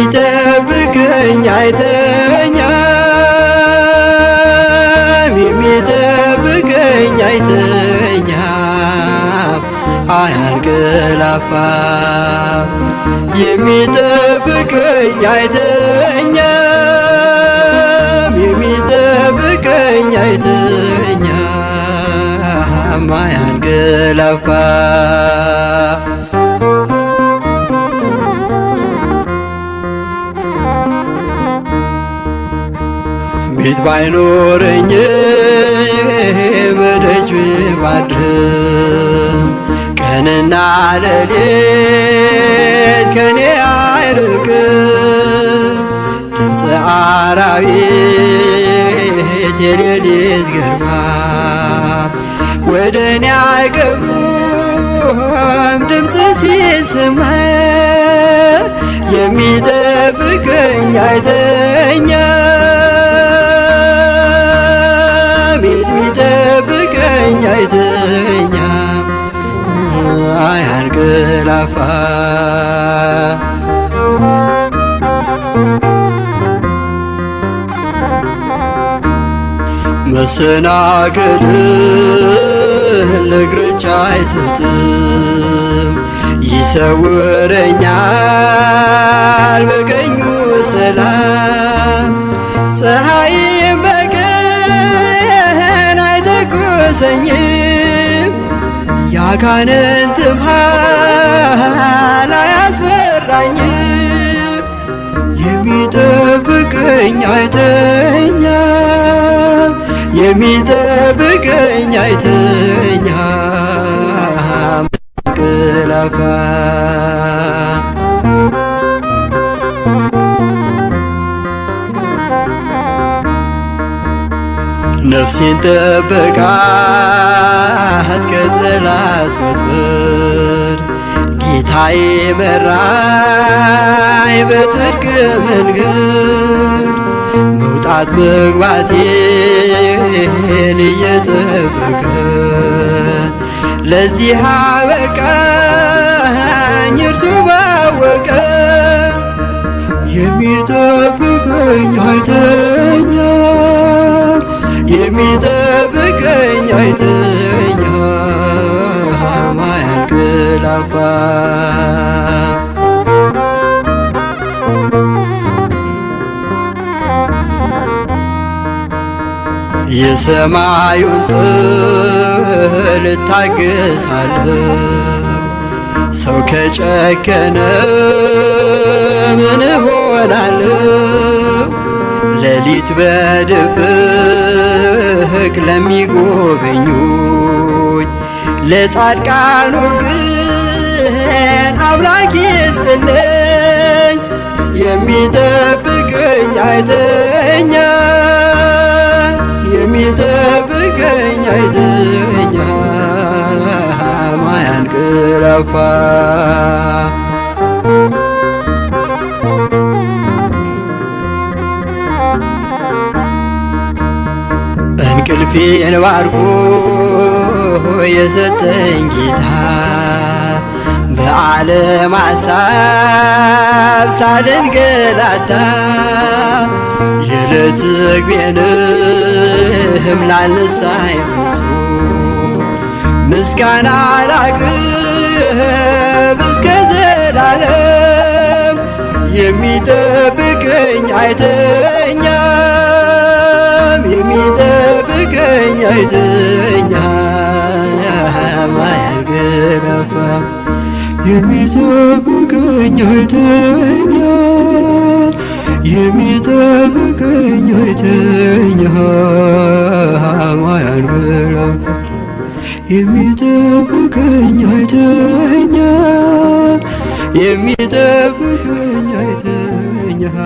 የሚጠብቀኝ አይተኛም፣ የሚጠብቀኝ አይተኛም፣ አያንቀላፋም። የሚጠብቀኝ አይተኛም፣ የሚጠብቀኝ አይተኛም፣ አያንቀላፋም። ቤት ባይኖረኝ በደጅ ባድርም ቀንና ሌሊት ከኔ አይርቅም። ድምፀ አራዊት የሌሊት ግርማ ወደ እኔ አይቀርቡም። ድምፅ ሲሰማ የሚጠብቀኝ አይተኛም፣ የሚጠብቀኝ አይተኛም፣ አያንቀላፋም። መሰናክልን ለእግሮቼ አይሰጥም። ይሰውረኛል በቀኙ ሰላም። ፀሐይም በቀን አይተኩሰኝም፣ ያጋንንትም ኃይል አያስፈራኝም። የሚጠብቀኝ አይተኛም፣ የሚጠብቀኝ አይተኛም፣ አያንቀላፋም። ነፍሴን ጠበቃት ከጠላት ወጥመድ፣ ጌታዬ መራኝ በጽድቅ መንገድ። መውጣት መግባቴን እየጠበቀ ለዚህ አበቃኝ እርሱ ባወቀ። የሚጠብቀኝ አይተኛም፣ የሚጠብቀኝ አይተኛም፣ አያንቀላፋም። የሰማዩን ጥል እታገሳለሁ፣ ሰው ከጨከነ ምን እሆናለሁ? ሌሊት በድብቅ ለሚጎበኙኝ ለጻድቃኑ ግን አምላክ ይስጥልኝ። የሚጠብቀኝ አይተኛም፣ የሚጠብቀኝ አይተኛም፣ አያንቀላፋም። እንቅልፌን ባርኮ የሰጠኝ ጌታ በዓለም ሐሳብ ሳልንገላታ የዕለት ምግቤንም ላልነሳኝ ፍጹም ምስጋና ላቅርብ እስከ ዘላለም። የሚጠብቀኝ አይተኛም፣ የሚጠብቀኝ አይተኛም፣ አያንቀላፋም። የሚጠብቀኝ አይተኛም፣ የሚጠብቀኝ አይተኛም፣ አያንቀላፋም። የሚጠብቀኝ አይተኛም፣ የሚጠብቀኝ አይተኛም፣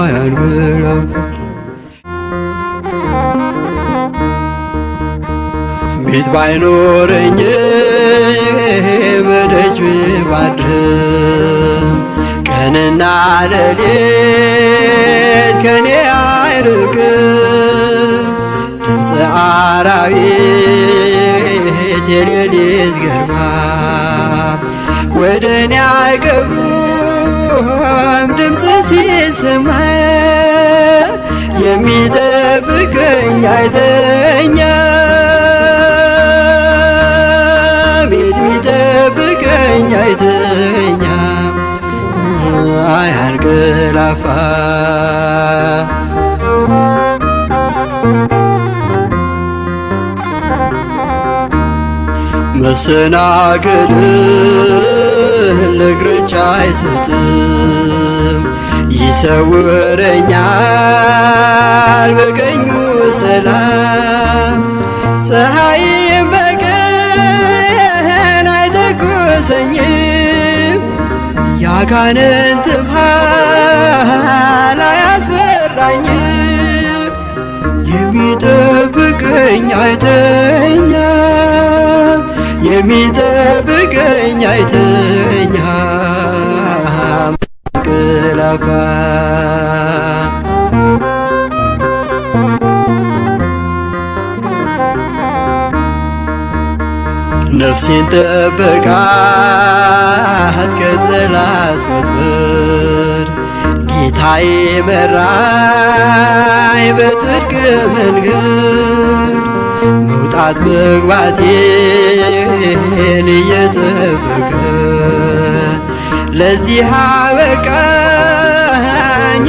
አያንቀላፋም። ቤት ባይኖረኝ በደጅ ባድርም ቀንና ሌሊት ከኔ አይርቅም። ድምፀ አራዊት የሌሊት ግርማ ወደ እኔ አይቀርቡም። ድምፅ ሲሰማ የሚጠብቀኝ አይተኛም፣ የሚጠብቀኝ አይተኛም፣ አያንቀላፋ። መሰናክልን ለእግሮች አይሰጥም፣ ይሰውረኛል በቀኙ ሰላም። ፀሐይም በቀን አይተኩሰኝም፣ ያጋንንትም ኃይል አያስፈራኝም። የሚጠብቀኝ አይተኛም፣ የሚጠብቀኝ አይተኛም፣ አያንቀላፋ። ነፍሴን ጠበቃት ከጠላት ወጥመድ፣ ጌታዬ መራኝ በጽድቅ መንገድ። መውጣት መግባቴን እየጠበቀ ለዚህ አበቃኝ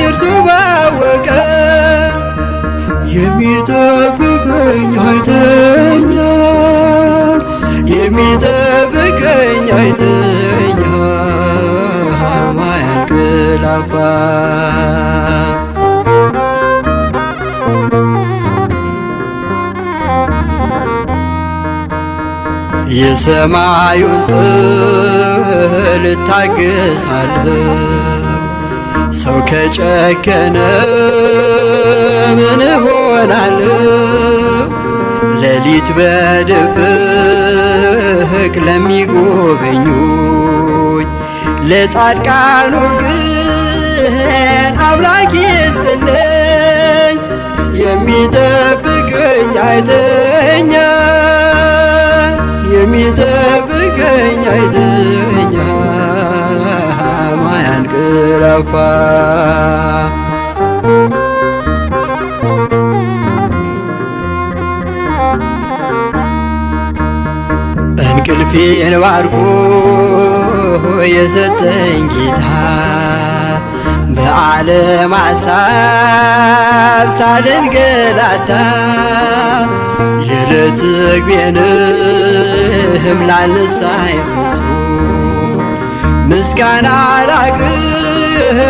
እርሱ ባወቀ። የሚጠብቀኝ አይተኛም፣ የሚጠብቀኝ አይተኛም፣ አያንቀላፋ። የሰማዩን ጥል እታገሳለሁ፣ ሰው ከጨከነ ምን እሆናለሁ? ሌሊት በድብቅ ለሚጎበኙኝ ለጻድቃኑ ግን አምላክ ይስጥልኝ። የሚጠብቀኝ አይተኛም፣ የሚጠብቀኝ አይተኛም፣ አያንቀላፋ። እንቅልፌን ባርኮ የሰጠኝ ጌታ በዓለም ሐሳብ ሳልንገላታ የዕለት ምግቤንም ላልነሳኝ ፍጹም ምስጋና ላቅርብ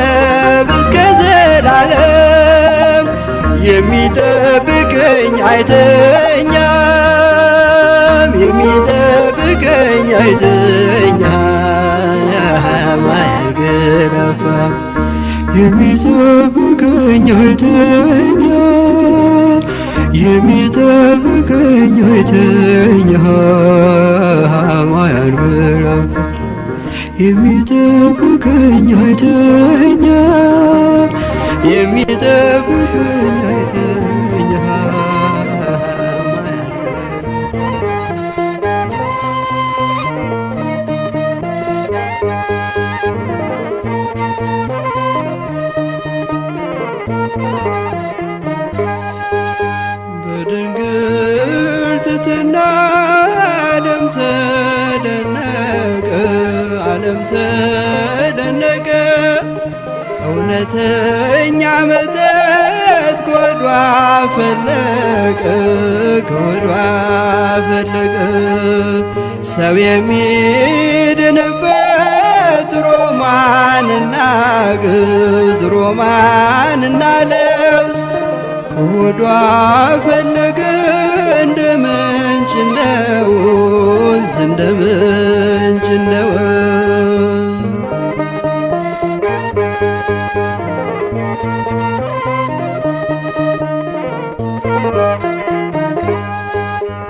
እስከ ዘላለም። የሚጠብቀኝ አይተኛም፣ የሚጠብቀኝ አይተኛም፣ አያንቀላፋም። የሚጠብቀኝ አይተኛም፣ የሚጠብቀኝ አይተኛም፣ አያንቀላፋም። የሚጠብቀኝ አይተኛም፣ የሚጠብቀኝ አይተኛም። በድንግል ትሕትና ዓለም ተደነቀ፣ ዓለም ተደነቀ። እውነተኛ መጠጥ ከሆዷ ፈለቀ፣ ከሆዷ ፈለቀ። ሰው የሚድንበት ሮማንና ግብዝ፣ ሮማንና ልብስ ከሆዷ ፈለቀ። እንደ ምንጭ እንደ ወንዝ፣ እንደ ምንጭ እንደ ወንዝ።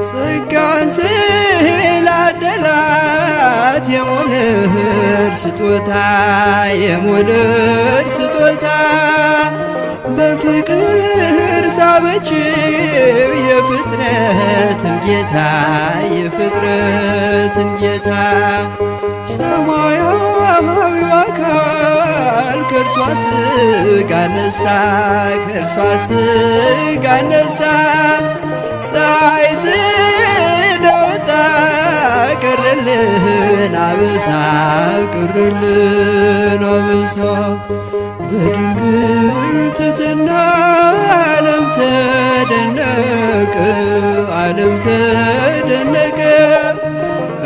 ጸጋን ስላደላት የሞልድ ስጦታ የሞልድ ስጦታ በፍቅር ሳበችው የፍጥረትን ጌታ የፍጥረትን ጌታ ሰማያዊው አካል ከእርሷ ሥጋ ነሳ ከእርሷ ሥጋ ነሳ ፀሐይ ስለወጣ ቀረልን አበሳ ቀረልን አበሳ በድንግል ትሕትና ዓለም ተደነቀ ዓለም ተደነቀ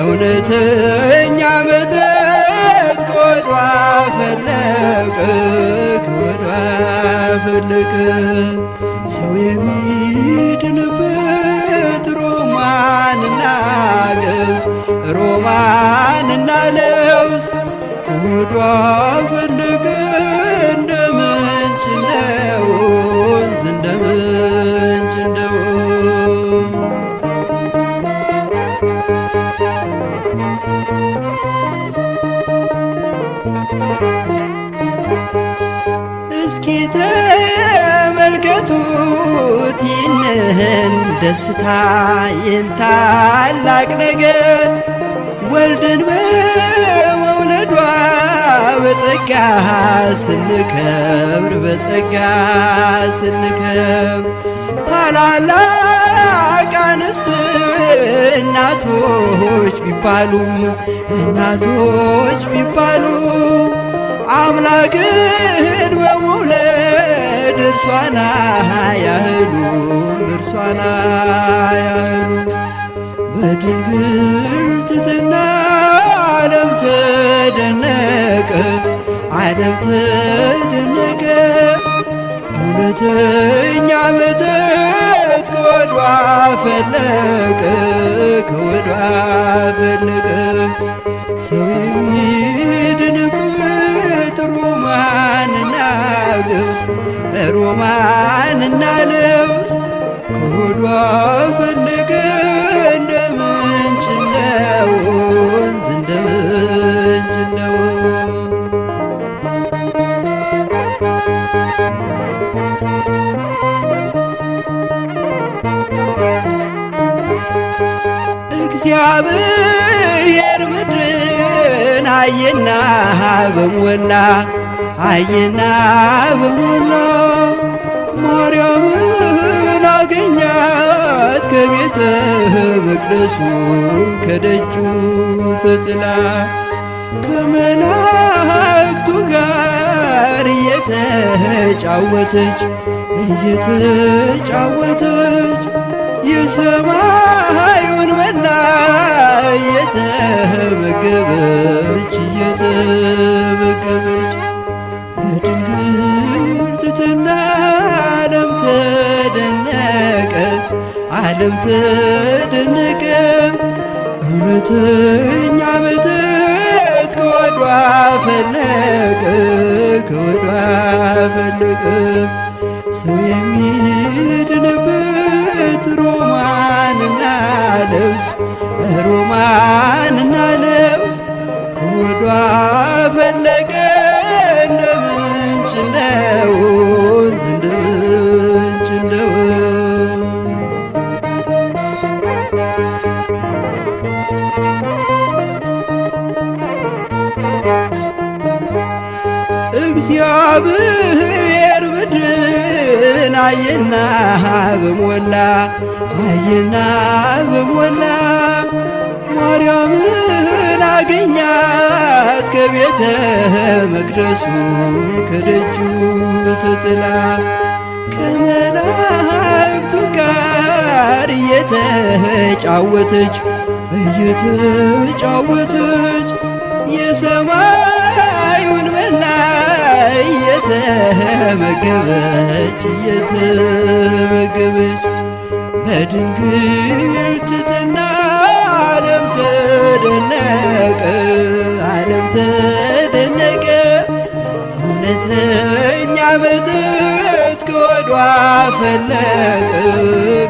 እውነተኛ መጠጥ ከሆዷ ፈለቀ ከሆዷ ፈለቀ ሰው የሚድንበት ሮማንና ገብስ ሮማንና ለውዝ ከሆዷ ፈለቀ እንደ ምንጭ እንደ ወንዝ እንደ ምንጭ እንደ ወንዝ እስኪ ተመልከቱት ይህንን ደስታ ይህን ታላቅ ነገር ወልድን በመውለዷ በጸጋ ስንከብር በጸጋ ስንከብር ታላላቅ አንስት እናቶች ቢባሉም እናቶች ቢባሉም አምላክን በመውለድ እርሷና ያህሉም እርሷና ያህሉ በድንግል ትሕትና ዓለም ተደነቀ ዓለም ተደነቀ እውነተኛ መጠጥ ከሆዷ ፈለቀ ከሆዷ ፈለቀ ሰው የሚድንበት ሮማንና ገብስ ሮማንና ለውዝ ከሆዷ ፈለቀ እንደ ምንጭ እንደ ወንዝ እንደ ምንጭ እንደ ወንዝ እግዚአብሔር ምድርን አየና በሞላ አየና በሞላ ማርያምን አገኛት ከቤተ መቅደሱ ከደጁ ተጥላ ከመላእክቱ ጋር እየተጫወተች እየተጫወተች የሰማዩን መና እየተመገበች እየተመገበች በድንግል ትሕትና ዓለም ተደነቀ ዓለም ተደነቀ እውነተኛ መጠጥ ከሆዷ ፈለቀ ከሆዷ ፈለቀ ሰው የሚድንበት ሮማንና ለውዝ ሮማንና ለውዝ ከሆዷ ፈለቀ እንደ ምንጭ እንደ ወንዝ እንደ ምንጭ እንደ ወንዝ እግዚአብሔር ምድርን አየና በሞላ አየና በሞላ ማርያምን አገኛት ከቤተ መቅደሱ ከደጁ ተጥላ ከመላእክቱ ጋር እየተጫወተች እየተጫወተች የሰማዩን መና እየተመገበች እየተመገበች በድንግል ትሕትና ዓለም ተደነቀ ዓለም ተደነቀ እውነተኛ መጠጥ ከሆዷ ፈለቀ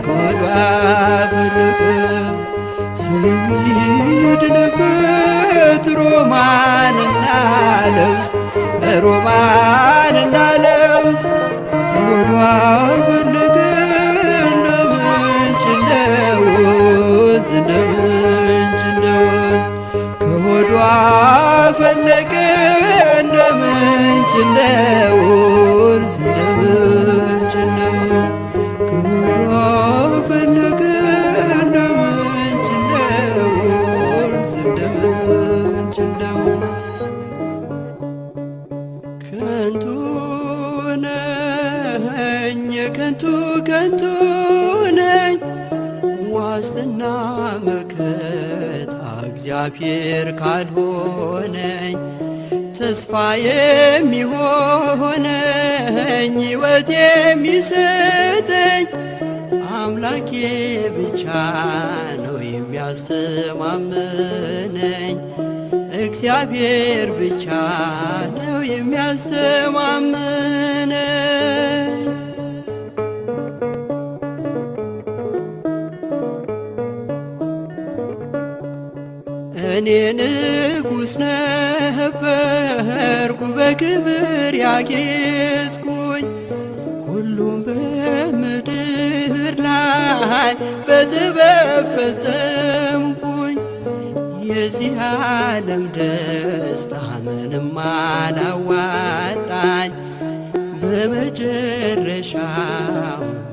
ከሆዷ ፈለቀ ሰው የሚድንበት ሮማንና ለውዝ ሮማንና ለውዝ ከሆዷ ፈለቀ እንደ ምንጭ እንደ ወንዝ እንደ ምንጭ እንደ ወንዝ ከሆዷ ፈለቀ እንደ ምንጭ እንደ ወንዝ እንደ ምንጭ እንደ ወንዝ ከሆዷ ፈለቀ እንደ ምንጭ እንደ ወንዝ እንደ ምንጭ እንደ ወንዝ ከንቱ ነኝ ከንቱ ከንቱ ነኝ ዋስትና መከታ እግዚአብሔር ካልሆነኝ ተስፋ የሚሆነኝ ሕይወት የሚሰጠኝ አምላኬ ብቻ ነው የሚያስተማምነኝ እግዚአብሔር ብቻ ነው የሚያስተማምነኝ። እኔ ንጉሥ ነበርኩ በክብር ያጌጥኩኝ ሁሉም በምድር ላይ በጥበብ ፈጸምኩኝ። የዚህ ዓለም ደስታ ምንም አላዋጣኝ በመጨረሻው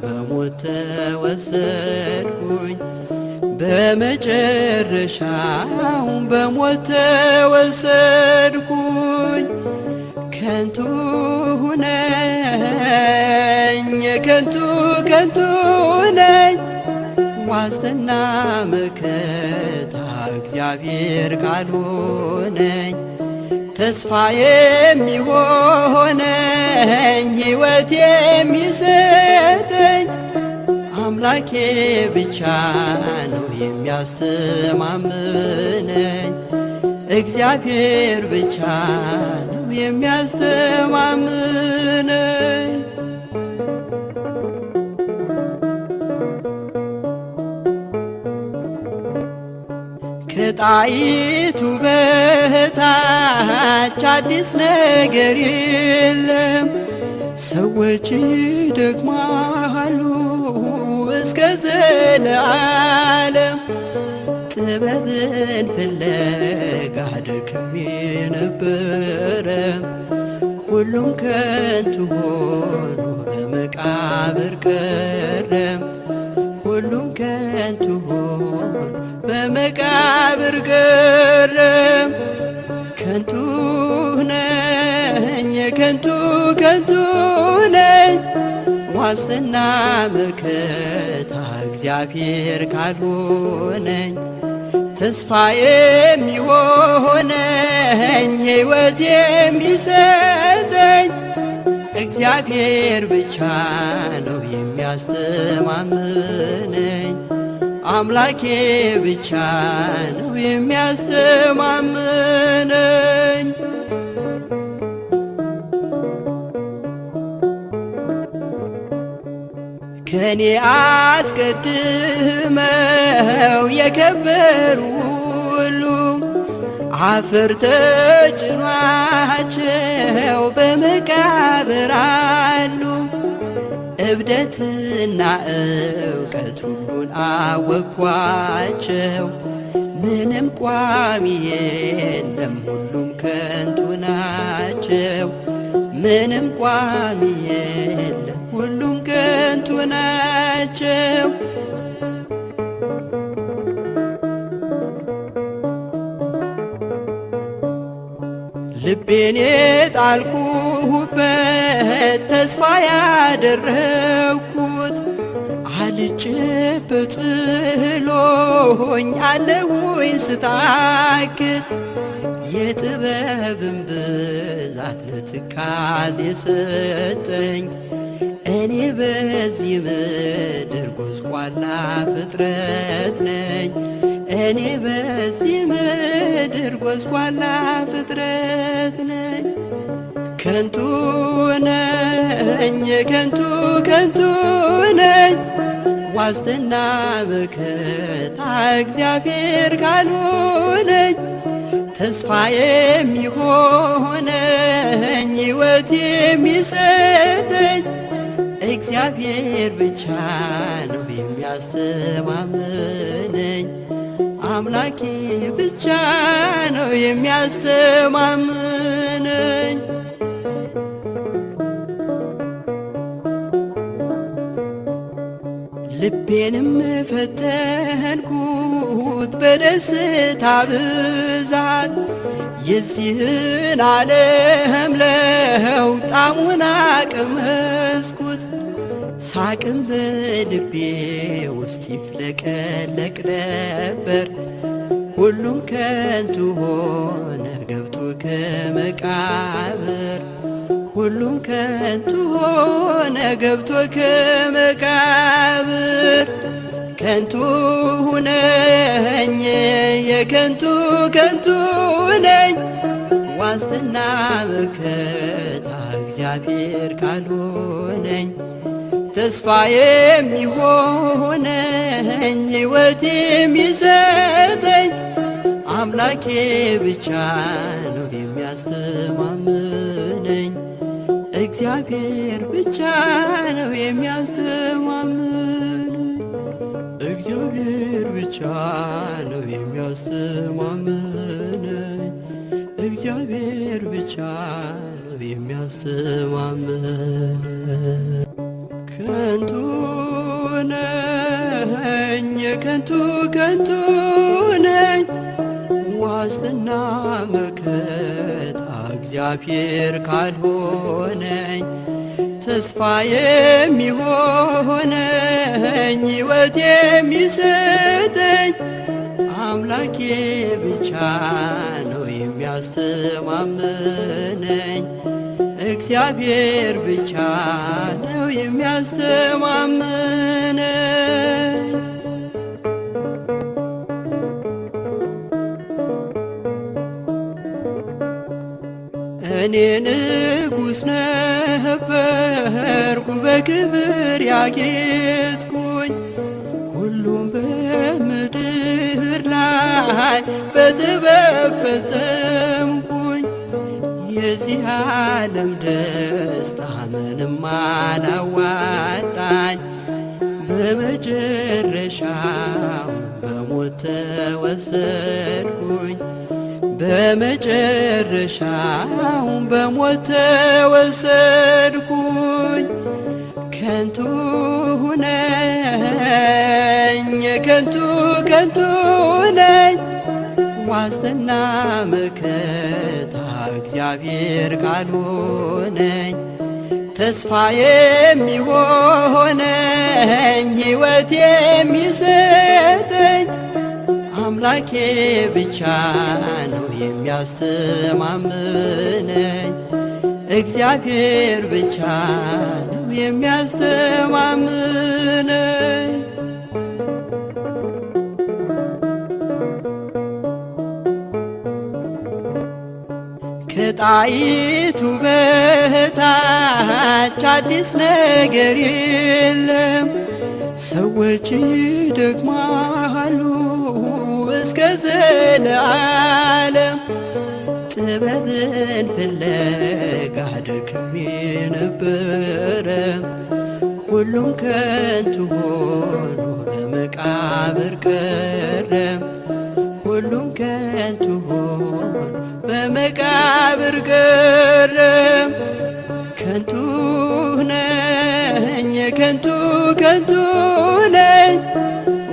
በሞት ተወሰድኩኝ በመጨረሻው በሞት ተወሰድኩኝ። ከንቱ ነኝ ከንቱ ከንቱ ነኝ ዋስትና መከታ እግዚአብሔር ካልሆነኝ ተስፋ የሚሆነኝ ሕይወት የሚሰጠኝ አምላኬ ብቻ ነው የሚያስተማምነኝ እግዚአብሔር ብቻ ነው የሚያስተማምነኝ። ከጣይቱ በታች አዲስ ነገር የለም ሰዎች ይደክማሉ እስከ ዘለዓለም ጥበብን ፍለጋ ደክሜ ነበረ ሁሉም ከንቱ ሆኖ በመቃብር ቀረ ሁሉም ከንቱ ሆኖ በመቃብር ቀረ። ከንቱ ነኝ ከንቱ ከንቱ ነኝ ዋስትና መከታ እግዚአብሔር ካልሆነኝ ተስፋ የሚሆነኝ ሕይወት የሚሰጠኝ እግዚአብሔር ብቻ ነው የሚያስተማምነኝ አምላኬ ብቻ ነው የሚያስተማምነኝ። ከኔ አስቀድመው የከበሩ ሁሉ አፈር ተጭኗቸው በመቃብር አሉ። እብደትና እውቀት ሁሉን አወኳቸው ምንም ቋሚ የለም ሁሉም ከንቱ ናቸው ምንም ቋሚ የለም ሁሉም ከንቱ ናቸው። ልቤን የጣልኩበት ተስፋ ያደረግኩት አልጨበጥ ብሎኝ አለሁኝ ስታክት የጥበብን ብዛት ለትካዜ ሰጠኝ። እኔ በዚህ ምድር ጎስቋላ ፍጥረት ነኝ እኔ በዚህ ምድር ጎስቋላ ፍጥረት ነኝ። ከንቱ ነኝ ከንቱ ከንቱ ነኝ ዋስትና መከታ እግዚአብሔር ካልሆነኝ ተስፋ የሚሆነኝ ሕይወት የሚሰጠኝ እግዚአብሔር ብቻ ነው የሚያስተማምነኝ። አምላኬ ብቻ ነው የሚያስተማምነኝ። ልቤንም ፈተንኩት በደስታ ብዛት የዚህን ዓለም ለውጥ ጣዕሙን ቀመስኩት። ሳቅም በልቤ ውስጥ ይፍለቀለቅ ነበር። ሁሉም ከንቱ ሆነ ገብቶ ከመቃብር፣ ሁሉም ከንቱ ሆነ ገብቶ ከመቃብር። ከንቱ ሁነኝ የከንቱ ከንቱ ነኝ፣ ዋስትና መከታ እግዚአብሔር ካልሆነኝ። ተስፋ የሚሆነኝ ሕይወት የሚሰጠኝ አምላኬ ብቻ ነው የሚያስተማምነኝ። እግዚአብሔር ብቻ ነው የሚያስተማምነኝ። እግዚአብሔር ብቻ ነው የሚያስተማምነኝ። እግዚአብሔር ብቻ ነው የሚያስተማምነኝ። ከንቱ ነኝ የከንቱ ከንቱ ነኝ፣ ዋስትና መከታ እግዚአብሔር ካልሆነኝ። ተስፋ የሚሆነኝ ሕይወት የሚሰጠኝ አምላኬ ብቻ ነው የሚያስተማምነኝ። እግዚአብሔር ብቻ ነው የሚያስተማምነኝ። እኔ ንጉሥ ነበርኩ በክብር ያጌጥኩኝ፣ ሁሉም በምድር ላይ በጥበብ ፈጸምኩኝ። የዚህ ዓለም ደስታ ምንም አላዋጣኝ፣ በመጨረሻው በሞት ተወሰድኩኝ። በመጨረሻው በሞት ተወሰድኩኝ። ከንቱ ነኝ የከንቱ ከንቱ ነኝ፣ ዋስትና መከታ እግዚአብሔር ካልሆነኝ። ተስፋ የሚሆነኝ ሕይወት የሚሰጠኝ አምላኬ ብቻ ነው የሚያስተማምነኝ። እግዚአብሔር ብቻ ነው የሚያስተማምነኝ። ከጣይቱ በታች አዲስ ነገር የለም። ሰዎች ይደክማሉ እስከ ዘለዓለም። ጥበብን ፍለጋ ደክሜ ነበረ፣ ሁሉም ከንቱ ሆኖ በመቃብር ቀረ። ሁሉም ከንቱ ሆኖ በመቃብር ቀረ። ከንቱ ነኝ የከንቱ ከንቱ ነኝ፣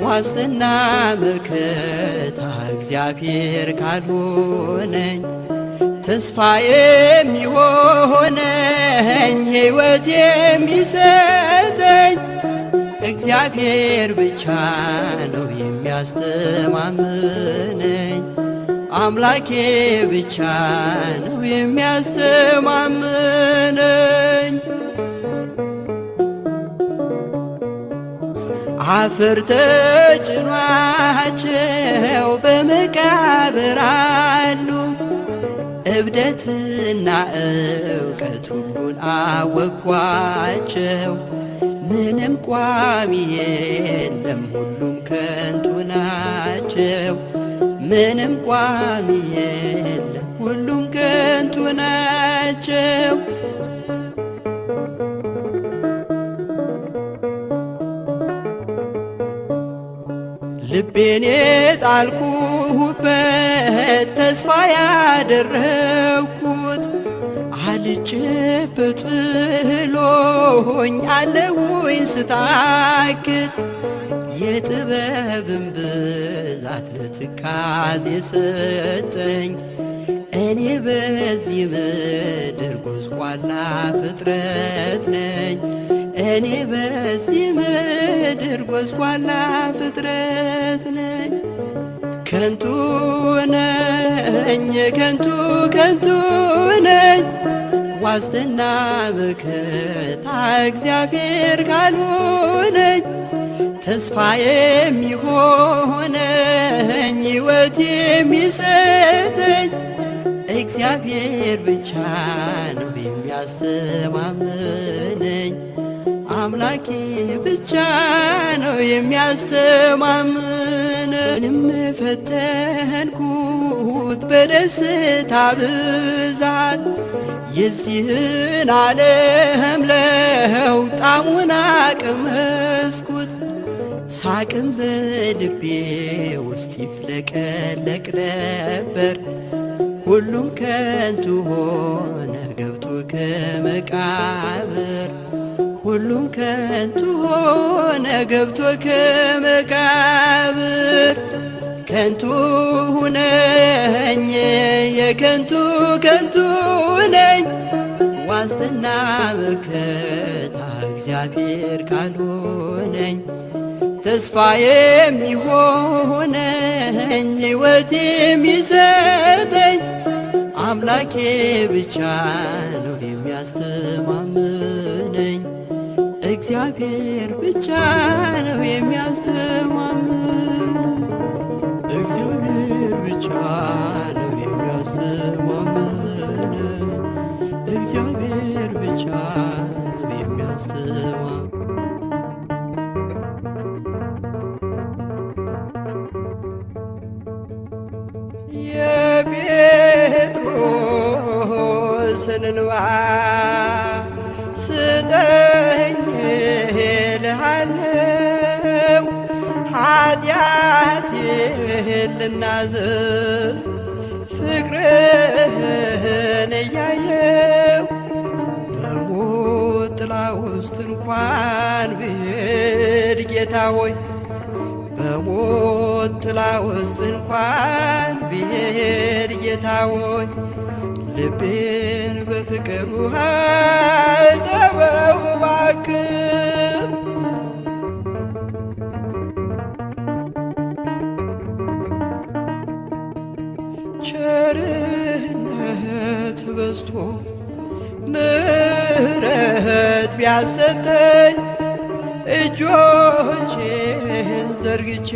ዋስትና መከታ እግዚአብሔር ካልሆነኝ። ተስፋ የሚሆነኝ ሕይወት የሚሰጠኝ እግዚአብሔር ብቻ ነው የሚያስተማምነኝ። አምላኬ ብቻ ነው የሚያስተማምነኝ። አፈር ተጭኗቸው በመቃብር አሉ፣ እብደትና እውቀት ሁሉን አወኳቸው። ምንም ቋሚ የለም ሁሉም ከንቱ ናቸው። ምንም ቋሚ የለም ሁሉም ከንቱ ናቸው። ልቤን የጣልኩበት ተስፋ ያደረግኩት አልጨበጥ ብሎኝ አለውኝ ስታክት የጥበብን ብዛት ለትካዜ ሰጠኝ። እኔ በዚህ ምድር ጎስቋላ ፍጥረት ነኝ። እኔ በዚህ ምድር ጎስቋላ ፍጥረት ነኝ። ከንቱ ነኝ ከንቱ ነኝ ዋስትና መከታ እግዚአብሔር ካልሆነኝ ተስፋ የሚሆነኝ ሕይወት የሚሰጠኝ እግዚአብሔር ብቻ ነው የሚያስተማምነኝ። አምላኬ ብቻ ነው የሚያስተማምነኝ። ፈተንኩት በደስታ ብዛት የዚህን ዓለም ለውጥ ጣዕሙን ቀመስኩት። ሳቅም በልቤ ውስጥ ይፍለቀለቅ ነበር። ሁሉም ከንቱ ሆነ ገብቶ ከመቃብር። ሁሉም ከንቱ ሆነ ገብቶ ከመቃብር። ከንቱ ነኝ የከንቱ ከንቱ ነኝ ዋስትና መከታ እግዚአብሔር ካልሆነኝ ተስፋ የሚሆነኝ ሕይወት የሚሰጠኝ አምላኬ ብቻ ነው የሚያስተማምነኝ። እግዚአብሔር ብቻ ነው የሚያስተማምነኝ። እግዚአብሔር ብቻ ነው የሚያስተማምነኝ። እግዚአብሔር ብቻ ነው የሚያስተማምነኝ። የጴጥሮስን እንባ ስጠኝ እልሃለሁ፣ ኃጢአቴን ልናዘዝ ፍቅርህን እያየው። በሞት ጥላ ውስጥ እንኳን ብሄድ ጌታ ሆይ፣ በሞት ጥላ ውስጥ እንኳን ብሄድ ጌታ ሆይ፣ ልቤን በፍቅር ውሃ እጠበው እባክህ። ቸርነት በዝቶ ምሕረት ቢያሰጠኝ እጆቼን ዘርግቼ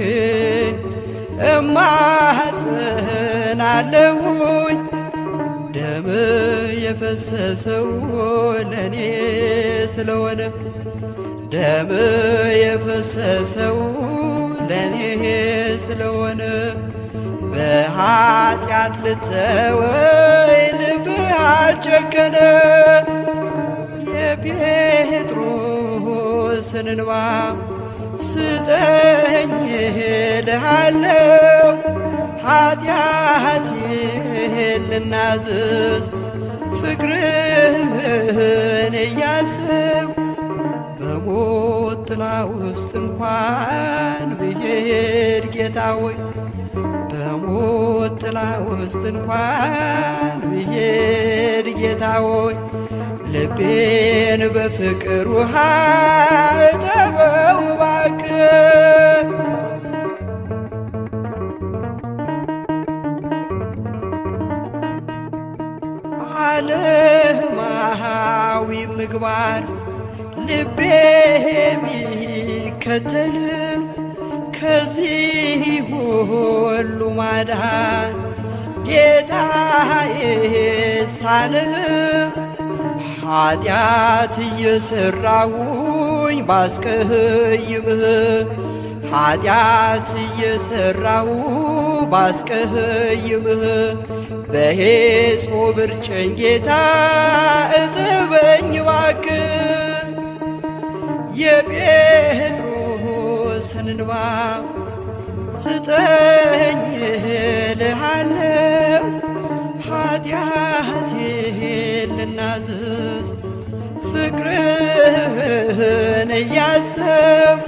እማጸናለሁኝ። ደም የፈሰሰው ለኔ ስለሆነ፣ ደም የፈሰሰው ለኔ ስለሆነ በኃጢአት ልተወኝ ልብህ አልጨከነ። የጴጥሮስን እንባ ስጠኝ እልሃለሁ፣ ኃጢአቴን ልናዝዝ ፍቅርህን እያስብ። በሞት ጥላ ውስጥ እንኳን ብሄድ ጌታ ሆይ፣ በሞት ጥላ ውስጥ እንኳን ብሄድ ጌታ ሆይ፣ ልቤን በፍቅር ውሃ እጠበው እባክህ። ዓለማዊ ምግባር ልቤ የሚከተል ከዚህ ሁሉ ማዳን ጌታዬ ሳልህ ኃጢአት እየሠራሁኝ ባስቀይምህ፣ ኃጢአት እየሠራሁ ባስቀይምህ በሄጾብ እርጨኝ ጌታ እጠበኝ እባክህ። የጴጥሮስን እንባ ስጠኝ እልሃለሁ ኃጢአቴን ልናዘዝ ፍቅርህን እያሰብኩ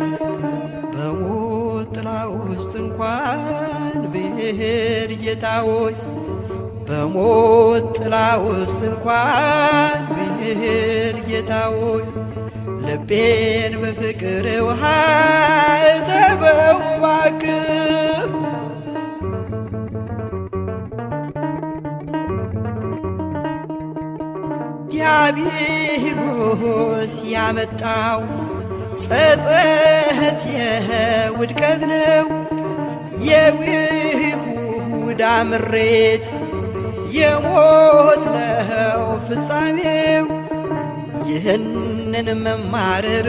በሞት ጥላ ውስጥ እንኳን ብሄድ ጌታ ሆይ በሞት ጥላ ውስጥ እንኳን ብሄድ ጌታ ሆይ ልቤን በፍቅር ውሃ እጠበው እባክህ። ዲያብሎስ ያመጣው ጸጸት የውድቀት ነው፣ የይሁዳ ምሬት የሞት ነው ፍጻሜው። ይህንን መማረር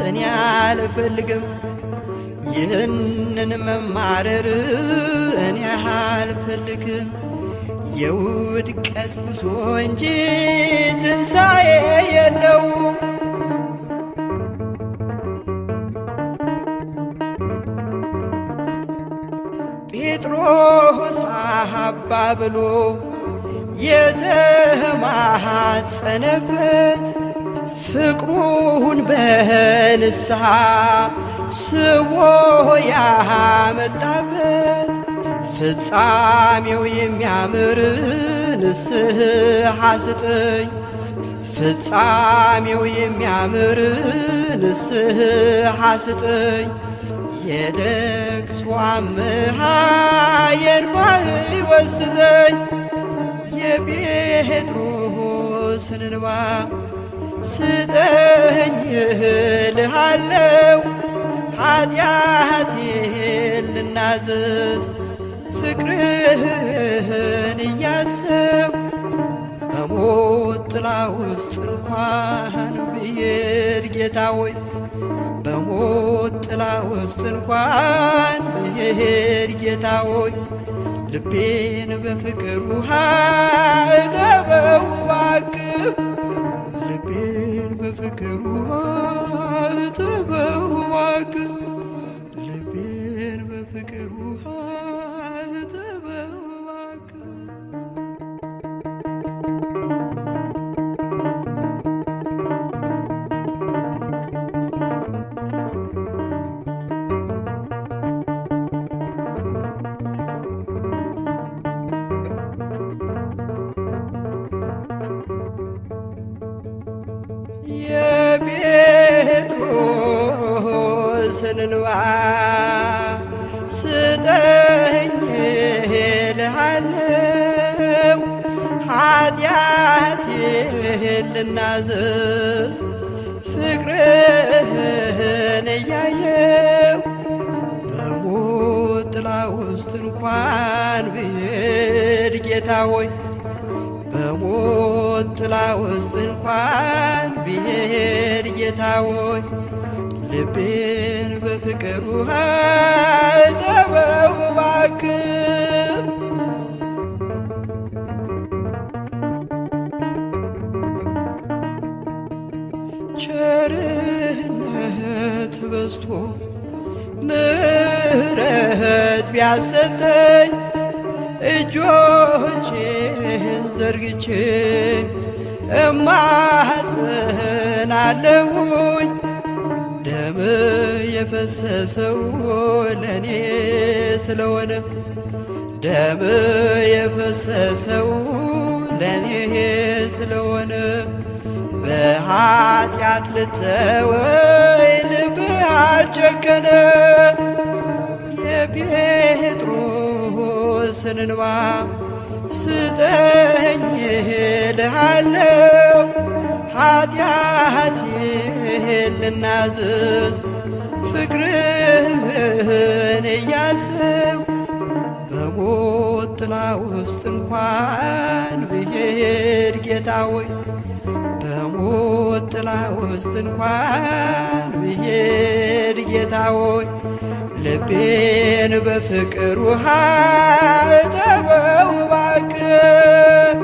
እኔ አልፈልግም፣ ይህንን መማረር እኔ አልፈልግም። የውድቀት ጉዞ እንጂ ትንሣኤ የለውም። ጴጥሮስ አባብሎ የተማጸነበት ፍቅሩን በንስሐ ስቦ ያመጣበት ፍጻሜው የሚያምር ንስሐ ስጠኝ፣ ፍጻሜው የሚያምር ንስሐ ስጠኝ። የለቅሶ አምሃ የእንባህ ወስደኝ የጴጥሮስን እንባ ስጠኝ እልሃለሁ ኃጢአቴን ልናዘዝ ፍቅርህን እያሰብኩ በሞት ጥላ ውስጥ እንኳን ብሄድ ጌታ ሆይ በሞት ጥላ ውስጥ እንኳን ብሄድ ጌታ ሆይ ልቤን በፍቅር ውሃ እጠበው እባክህ። ልቤን በፍቅር ውሃ እጠበው እባክህ። ልቤን በፍቅር ውሃ እጠበው እባክህ። የጴጥሮስን እንባ ስጠኝ እልሃለሁ ኃጢአቴን ልናዘዝ ፍቅርህን እያየው በሞት ጥላ ውስጥ እንኳን ብሄድ ጌታ ሆይ በሞት ጥላ ውስጥ እንኳን ብሄድ ጌታ ሆይ ልቤን በፍቅር ውሃ እጠበው እባክህ። ቸርነት በዝቶ ምሕረት ቢያሰጠኝ እጆቼን ዘርግቼ እማጸናለሁኝ ደም የፈሰሰው ለኔ ስለሆነ ደም የፈሰሰው ለኔ ስለሆነ በኃጢአት ልተወኝ ልብህ አልጨከነ የጴጥሮስን እንባ ስጠኝ እልሃለሁ ኃጢአቴን ልናዘዝ ፍቅርህን እያሰብኩ በሞት ጥላ ውስጥ እንኳን ብሄድ ጌታ ሆይ በሞት ጥላ ውስጥ እንኳን ብሄድ ጌታ ሆይ ልቤን በፍቅር ውሃ እጠበው እባክህ።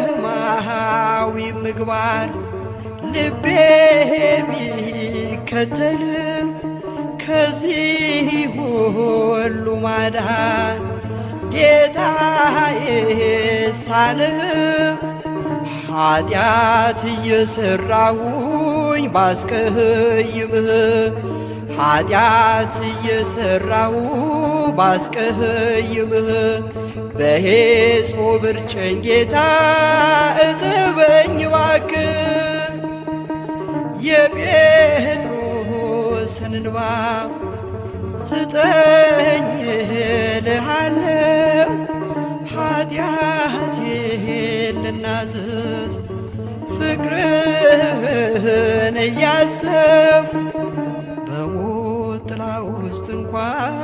ዓለማዊ ምግባር ልቤ ቢከተልም ከዚህ ሁሉ ማዳን ጌታዬ ሳልም ኃጢአት እየሠራሁኝ ባስቀይምህ ኃጢአት እየሠራሁ ባስቀይምህ በሄጾብ እርጨኝ ጌታ እጠበኝ እባክህ። የጴጥሮስን እንባ ስጠኝ እልሃለሁ ኃጢአቴን ልናዘዝ ፍቅርህን እያሰብኩ በሞት ጥላ ውስጥ እንኳን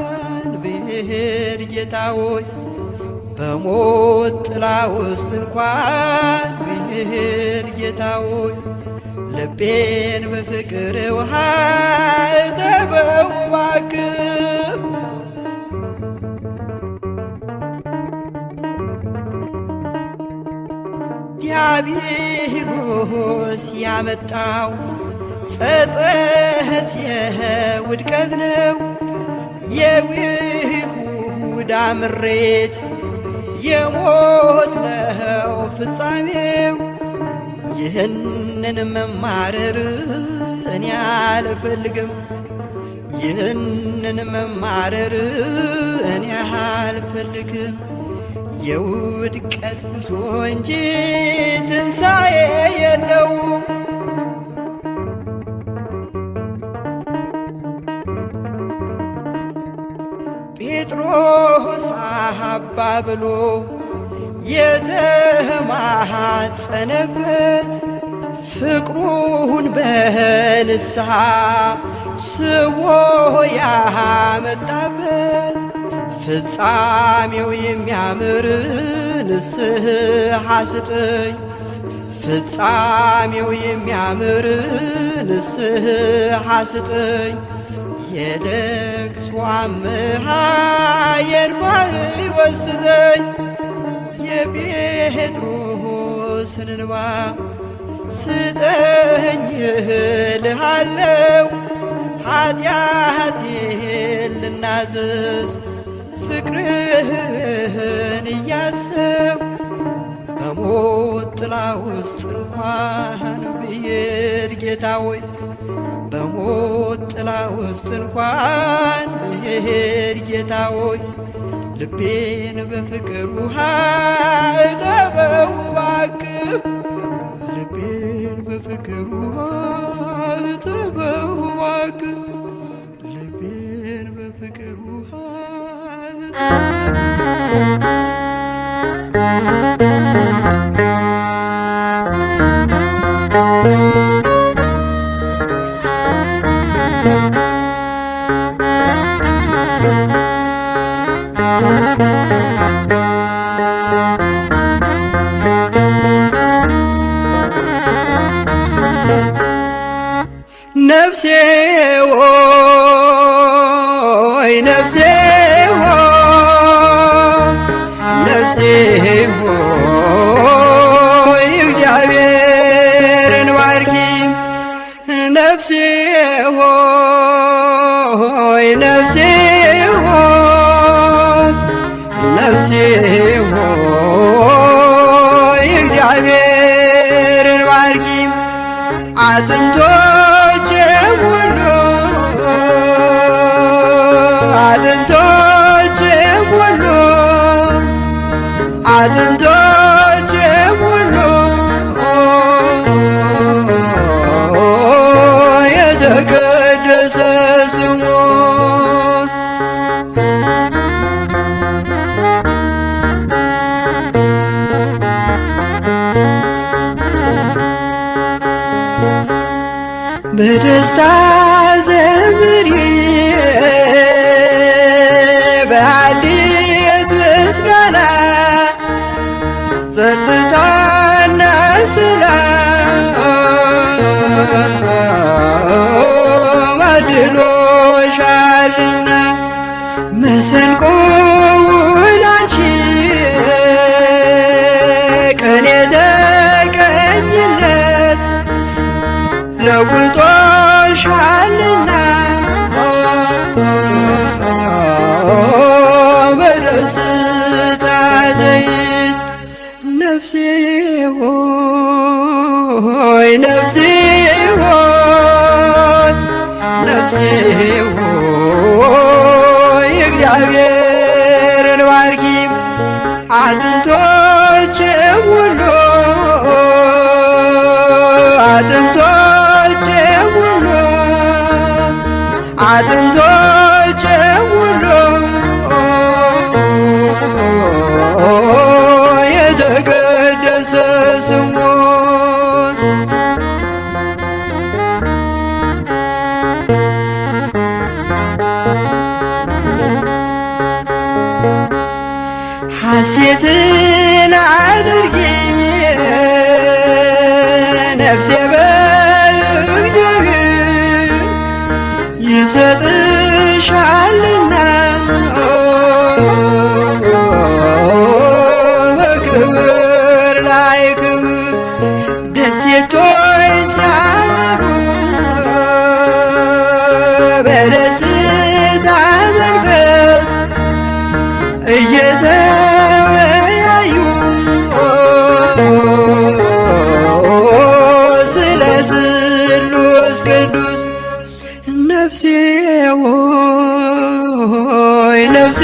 ብሄድ ጌታ ሆይ በሞት ጥላ ውስጥ እንኳን ብሄድ ጌታ ሆይ ልቤን በፍቅር ውሃ እጠበው እባክህ። ዲያብሎስ ያመጣው ጸጸት የውድቀት ነው የይሁዳ ምሬት የሞት ነው ፍጻሜው። ይህንን መማረር እኔ አልፈልግም ይህንን መማረር እኔ አልፈልግም። የውድቀት ጉዞ እንጂ ትንሣኤ የለውም። ጴጥሮስ አባ ብሎ የተማጸነበት ፍቅሩን በንስሐ ስቦ ያመጣበት ፍጻሜው የሚያምር ንስሐ ስጠኝ ፍጻሜው የሚያምር ንስሐ ስጠኝ። የለቅሶ አምሃ የእንባህ ወስደኝ የጴጥሮስን እንባ ስጠኝ እልሃለሁ ኃጢአቴን ልናዘዝ ፍቅርህን እያሰብኩ በሞት ጥላ ውስጥ እንኳን ብሄድ ጌታ ሆይ በሞት ጥላ ውስጥ እንኳን ብሄድ ጌታ ሆይ ልቤን በፍቅር ውሃ እጠበው እባክህ። ልቤን በፍቅር ውሃ እጠበው እባክህ። ልቤን በፍቅር ውሃ ነፍሴ ሆይ ነፍሴ ሆይ ነፍሴ ሆይ እግዚአብሔርን ባርኪ ነፍሴ ሆይ ነፍሴ ሆይ ነፍሴ ሆይ እግዚአብሔርን ባርኪ አጥንቶቼ ሁሉ አጥንቶቼ ሁሉ አጥንቶቼ ሁሉ የተቀደሰ ስሙ በደስታ ዘምሪ በአዲስ ምስጋና ጸጥታና አድሎሻልና መሰንቆውን አንቺ ቅኔ ተቀኝለት ለውጦሻልና በደስታ ዘይት ነፍሴ ሆይ ነፍሴ ሆይ ነፍሴ ሆይ እግዚአብሔርን ባርኪ አጥንቶቼ ሁሉ አጥንቶቼ ሁሉ አጥንቶቼ ሁሉ የተቀደሰ ስሙን ሐሴትን አድርጊ ነፍሴ በእግዚአብሔር ይሰጥሻልና በክብር ላይ ክብር ደሴቶች ሲያበሩ በደስታ መንፈስ እየተወያዩ ስለ ስሉስ ቅዱስ ነፍሴ ሆይ ነፍሴ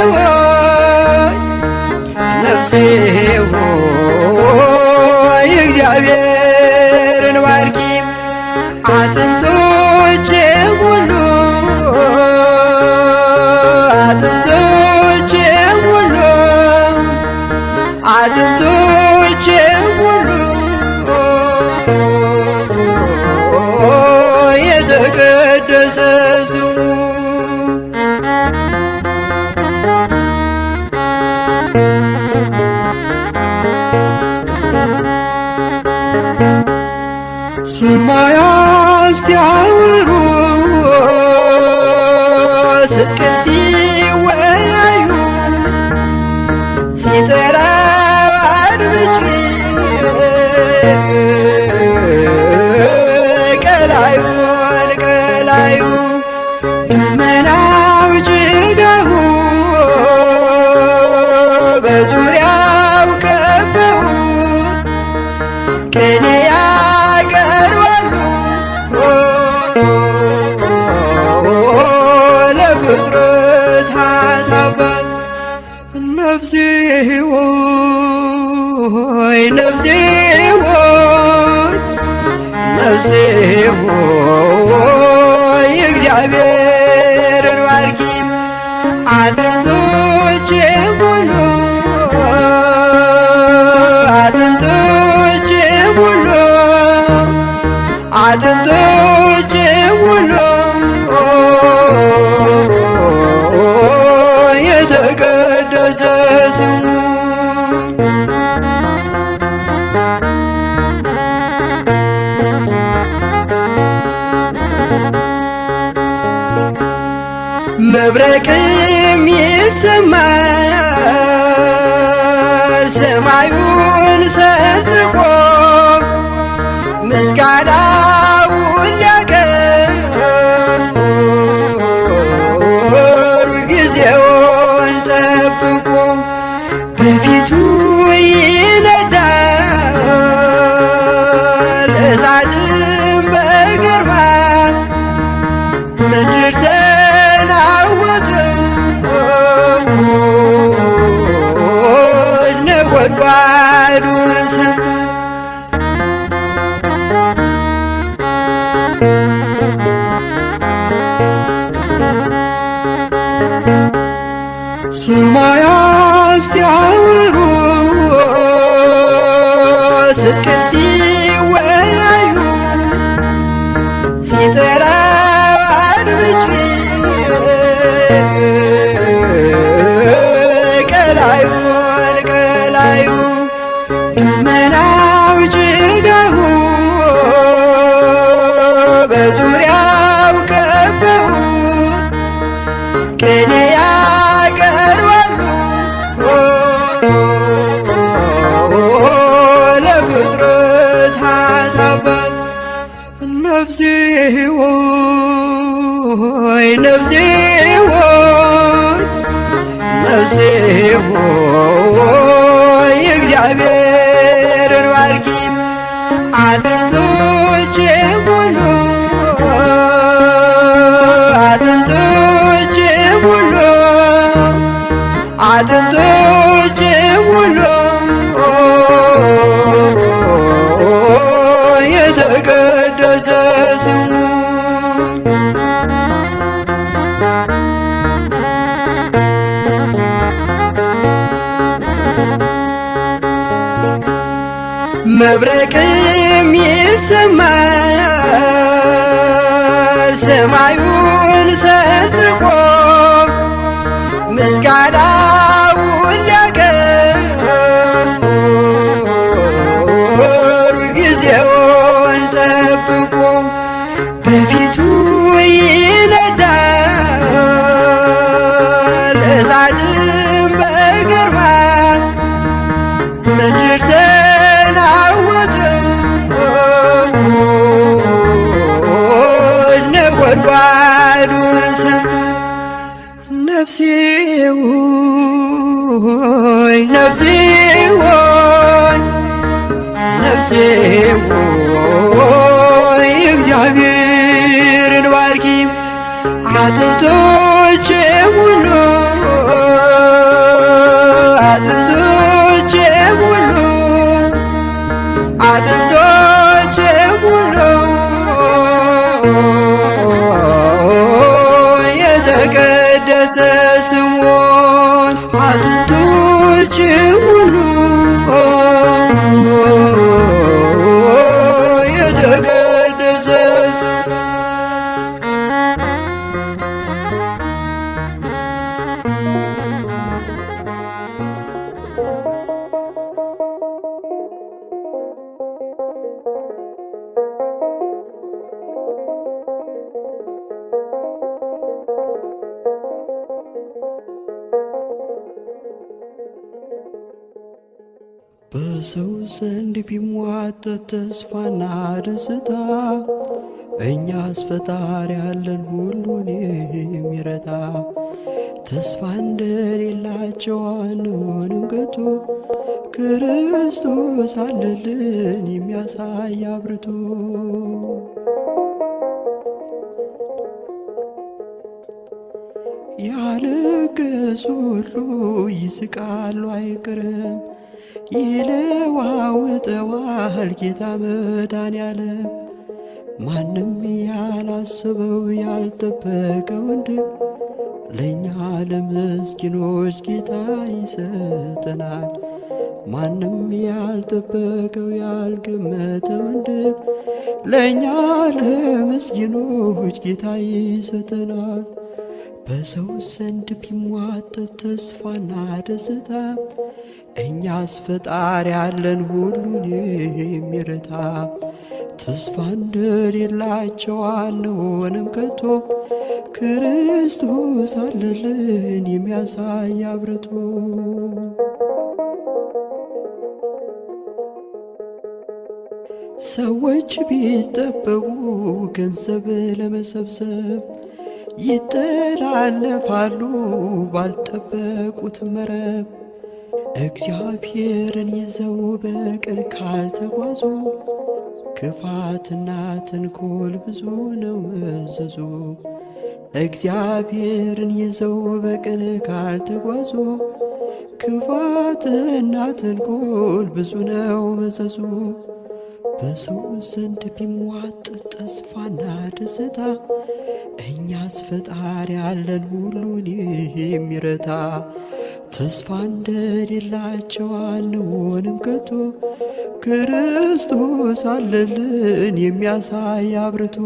ሆይ ነፍሴ ሆይ እግዚአብሔርን ባርኪ አጥንቶቼ ሁሉ አጥንቶቼ ሁሉ አጥንቶቼ ሁሉ የተቀደሰ ስሙ ሰማያት ሲያወሩ ጽድቅን ሲወያዩ ሲጠራ አድምጪ ቀላዩን ቀላዩ ደመናው ጭጋጉ በዙሪያው ከበው ቅኔ ያቀርባሉ ለፍጥረታት አባት ነፍሴ ሆይ ነፍሴ ሆይ ነፍሴ ሆይ እግዚአብሔርን ባርኪ አጥንቶቼ ሁሉ አጥንቶቼ ሁሉ አጥንቶቼ ሁሉ የተቀደሰ ስሙ መብረቅም ይሰማል ሰማዩን ሰንጥቆ ምስጋናውን ሊያቀርብ ጊዜውን ጠብቆ በፊቱ ይነዳል እሳትም በግርማ ምድር ነጎድጓዱን ሰማ ሰማያት ሲያወሩ ጽድቅን ሲወያዩ ሲጠራ አድምጪ ቀላዩን ቀላዩ ደመናው ጭጋጉ ነፍሴ ሆይ ነፍሴ ሆይ ነፍሴ ሆይ እግዚአብሔርን ባርኪ አጥንቶቼ ሁሉ አጥንቶቼ ሁሉ አጥንቶቼ ሁሉ የተቀደሰ ስሙ መብረቅም ይሰማል ሰማዩን ሰንጥቆ ምስጋናውን ሊያቀርብ ጊዜውን ጠብቆ በፊቱ ይነዳል እሳትም በግርማ ምድር ነጎድጓዱን ሰማ ነፍሴ ሆይ ነፍሴ ሆይ ነፍሴ ሆይ እግዚአብሔርን ባርኪ አጥንቶቼ ሁሉ አጥንቶቼ ሁሉ አጥንቶቼ ሁሉ የተቀደሰ ስሙን አጥንቶቼ ሁሉ የተቀደሰ በሰው ዘንድ ቢሟጠጥ ተስፋና ደስታ እኛስ ፈጣሪ ያለን ሁሉን የሚረታ ተስፋ እንደሌላቸው አንሆንም ከቶ ክርስቶስ አለልን የሚያሳይ አብርቶ ያለቀሱ ሁሉ ይስቃሉ አይቀርም ይለዋውጠዋል ጌታ መድኃኔዓለም ማንም ያላሰበው ያልጠበቀው ድል ለእኛ ለምስኪኖች ጌታ ይሰጠናል ማንም ያልጠበቀው ያልገመተው ድል ለእኛ ለምስኪኖች ጌታ ይሰጠናል በሰው ዘንድ ቢሟጠጥ ተስፋና ደስታ እኛስ ፈጣሪ ያለን ሁሉን የሚረታ ተስፋ እንደሌላቸው አንሆንም ከቶ ክርስቶስ አለልን የሚያሳይ አብርቶ ሰዎች ቢጠበቡ ገንዘብ ለመሰብሰብ ይተላለፋሉ ባልጠበቁት መረብ እግዚአብሔርን ይዘው በቅን ካልተጓዙ ክፋትና ተንኮል ብዙ ነው መዘዙ እግዚአብሔርን ይዘው በቅን ካልተጓዙ ክፋትና ተንኮል ብዙ ነው መዘዙ በሰው ዘንድ ቢሟጠጥ ተስፋና ደስታ እኛስ ፈጣሪ ያለን ሁሉን የሚረታ ተስፋ እንደሌላቸው አንሆንም ከቶ ክርስቶስ አለልን የሚያሳይ አብርቶ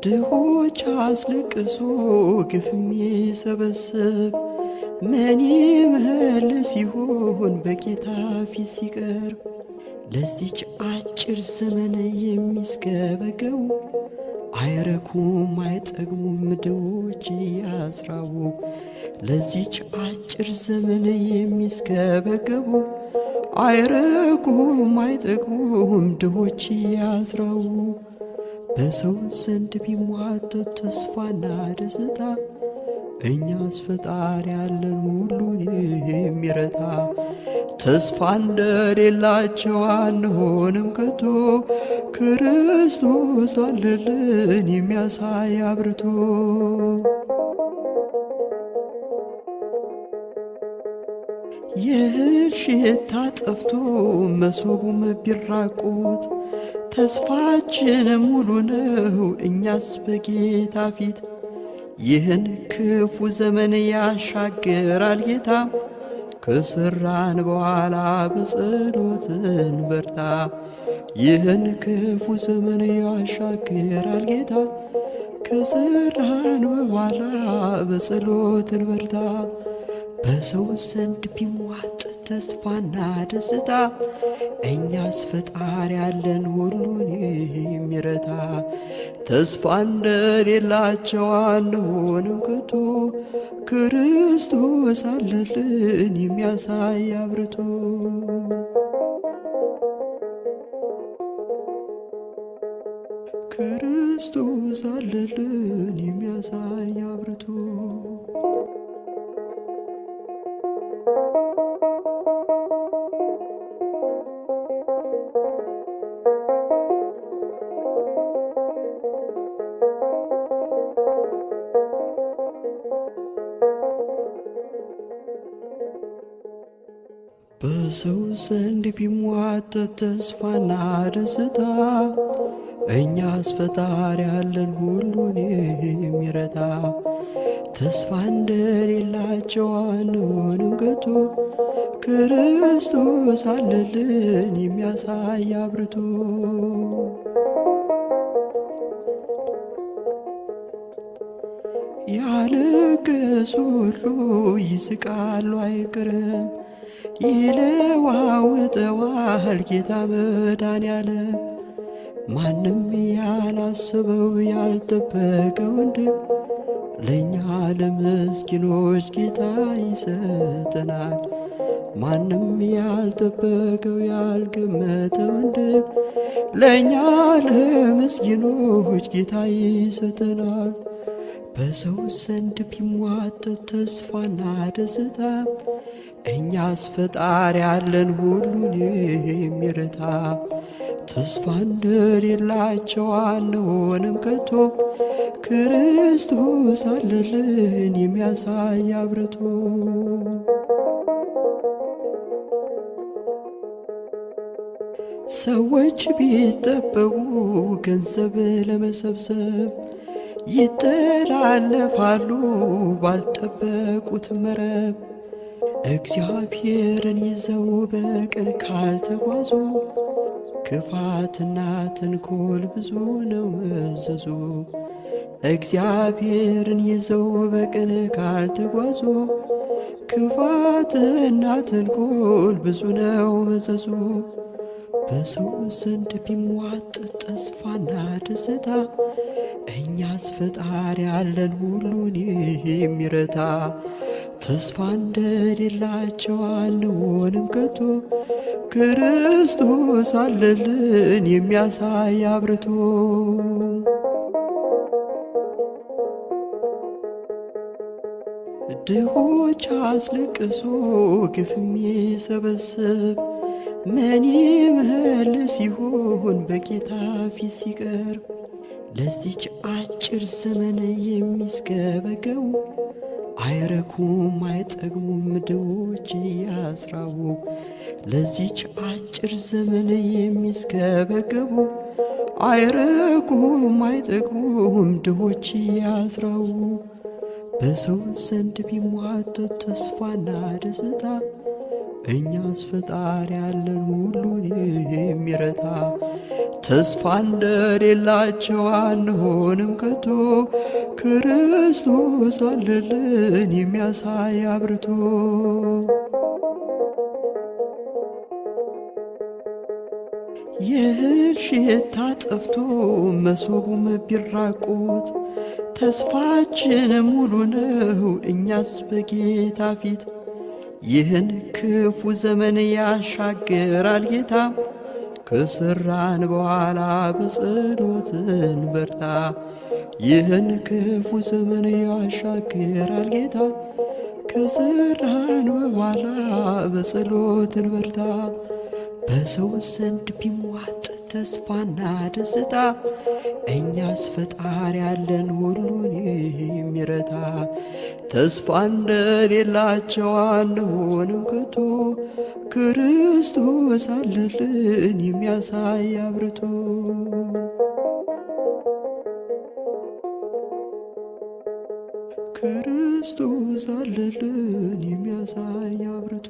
ድሆች አስለቅሶ ግፍ የሚሰበስብ ምን ይመልስ ይሆን በጌታ ፊት ሲቀርብ ለዚች አጭር ዘመን የሚስገበገቡ አይረኩም አይጠግቡም ድሆች እያስራቡ ለዚች አጭር ዘመን የሚስገበገቡ አይረኩም አይጠግቡም ድሆች ያዝረው። በሰው ዘንድ ቢሟጠጥ ተስፋና ደስታ እኛስ ፈጣሪ ያለን ሁሉን የሚረታ። ተስፋ እንደሌላቸው አንሆንም ከቶ ክርስቶስ አለልን የሚያሳይ አብርቶ። የእህል ሽታ ጠፍቶ መሶቡም ቢራቆት ተስፋችን ሙሉ ነው እኛስ በጌታ ፊት። ይህን ክፉ ዘመን ያሻግራል ጌታ ከሰራን በኋላ በጸሎት እንበርታ። ይህን ክፉ ዘመን ያሻግራል ጌታ ከሰራን በኋላ በጸሎት እንበርታ። በሰው ዘንድ ቢሟጠጥ ተስፋና ደስታ እኛስ ፈጣሪ ያለን ሁሉን የሚረታ። ተስፋ እንደሌላቸው አንሆንም ከቶ ክርስቶስ አለልን የሚያሳይ አብርቶ። ክርስቶስ አለልን የሚያሳይ አብርቶ። በሰው ዘንድ ቢሟጠጥ ተስፋና ደስታ እኛስ ፈጣሪ ያለን ሁሉን የሚረታ። ተስፋ እንደሌላቸው አንሆንም ከቶ ክርስቶስ አለልን የሚያሳይ አብርቶ። ያለቀሱ ሁሉ ይስቃሉ አይቀርም ይለዋውጠዋል ጌታ መድኃኔዓለም። ማንም ያላሰበው ያልጠበቀውን ድል ለእኛ ለምስኪኖች ጌታ ይሰጠናል። ማንም ያልጠበቀው ያልገመተውን ድል ለእኛ ለምስኪኖች ጌታ ይሰጠናል። በሰው ዘንድ ቢሟጠጥ ተስፋና ደስታ እኛስ ፈጣሪ ያለን ሁሉን የሚረታ። ተስፋ እንደሌላቸው አንሆንም ከቶ ክርስቶስ አለልን የሚያሳይ አብርቶ። ሰዎች ቢጠበቡ ገንዘብ ለመሰብሰብ ይጠላለፋሉ ባልጠበቁት መረብ። እግዚአብሔርን ይዘው በቅን ካልተጓዙ ክፋትና ተንኮል ብዙ ነው መዘዙ። እግዚአብሔርን ይዘው በቅን ካልተጓዙ ክፋትና ተንኮል ብዙ ነው መዘዙ። በሰው ዘንድ ቢሟጠጥ ተስፋና ደስታ እኛስ ፈጣሪ ያለን ሁሉን የሚረታ። ተስፋ እንደሌላቸው አንሆንም ከቶ ክርስቶስ አለልን የሚያሳይ አብርቶ። ድሆች አስለቅሶ ግፍ የሚሰበስብ ምን ይመልስ ይሆን በጌታ ፊት ሲቀርብ? ለዚች አጭር ዘመን የሚስገበገቡ አይረኩም አይጠግሙም ድሆች ያስራቡ። ለዚች አጭር ዘመን የሚስገበገቡ አይረኩም አይጠግሙም ድሆች ያስራቡ። በሰው ዘንድ ቢሟጠጥ ተስፋና ደስታ እኛስ ፈጣሪ ያለን ሁሉን የሚረታ። ተስፋ እንደሌላቸው አንሆንም ከቶ ክርስቶስ አለልን የሚያሳይ አብርቶ። የእህል ሽታ ጠፍቶ መሶቡም ቢራቆት ተስፋችን ሙሉ ነው እኛስ በጌታ ፊት። ይህን ክፉ ዘመን ያሻግራል ጌታ። ከሰራን በኋላ በጸሎትን በርታ። ይህን ክፉ ዘመን ያሻግራል ጌታ። ከሰራን በኋላ በጸሎትን በርታ። በሰው ዘንድ ቢሟጥ ተስፋና ደስታ፣ እኛስ ፈጣሪ ያለን ሁሉን የሚረታ። ተስፋ እንደሌላቸው አንሆንም ከቶ፣ ክርስቶስ አለልን የሚያሳይ አብርቶ። ክርስቶስ አለልን የሚያሳይ አብርቶ።